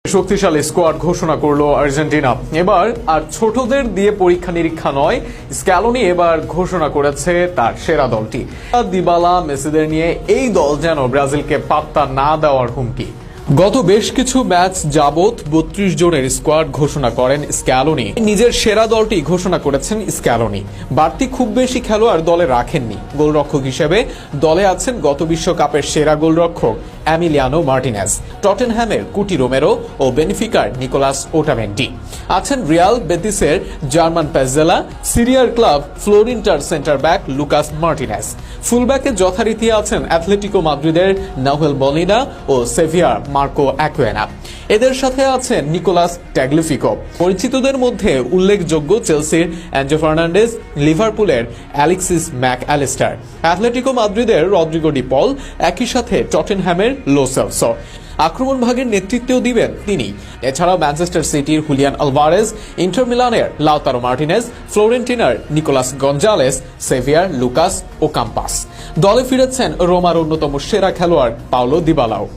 শক্তিশালী স্কোয়াড ঘোষণা করলো আর্জেন্টিনা। এবার আর ছোটদের দিয়ে পরীক্ষা নিরীক্ষা নয়, স্ক্যালোনি এবার ঘোষণা করেছে তার সেরা দলটি। দিবালা, মেসিদের নিয়ে এই দল যেন ব্রাজিলকে পাত্তা না দেওয়ার হুমকি। গত বেশ কিছু ম্যাচ যাবত 32 জনের স্কোয়াড ঘোষণা করেন স্ক্যালোনি। নিজের সেরা দলটি ঘোষণা করেছেন স্ক্যালোনি। বাড়তি খুব বেশি খেলোয়াড় দলে রাখেননি। গোলরক্ষক হিসেবে দলে আছেন গত বিশ্বকাপের সেরা গোলরক্ষক এমিলিয়ানো মার্টিনেজ, টটেনহ্যামের কুটি রোমেরো ও বেনিফিকার নিকোলাস ওটামেন্টি। আছেন রিয়াল বেতিসের জার্মান পেজেলা, সিরিয়ার ক্লাব ফ্লোরিন্টার সেন্টার ব্যাক লুকাস মার্টিনেজ। ফুলব্যাকে যথারীতি আছেন অ্যাথলেটিকো মাদ্রিদের নাহুয়েল মলিনা ও সেভিয়ার মার্কো অ্যাকুয়েনা। এদের সাথে আছেন নিকোলাস ট্যাগলিফিকো। পরিচিতদের মধ্যে উল্লেখযোগ্য চেলসির অ্যাঞ্জো ফার্নান্ডেজ, লিভারপুলের অ্যালেক্সিস ম্যাক অ্যালিস্টার, অ্যাথলেটিকো মাদ্রিদের রদ্রিগো ডি পল, একই সাথে টটেনহ্যামের লো সেলসো। আক্রমণ ভাগের নেতৃত্বেও দিবেন তিনি। এছাড়াও ম্যানচেস্টার সিটির হুলিয়ান আলভারেজ, ইন্টার মিলানের লাউতারো মার্টিনেজ, ফ্লোরেন্টিনার নিকোলাস গঞ্জালেস, সেভিয়ার লুকাস ওকাম্পাস। দলে ফিরেছেন রোমার অন্যতম সেরা খেলোয়াড় পাওলো দিবালাও।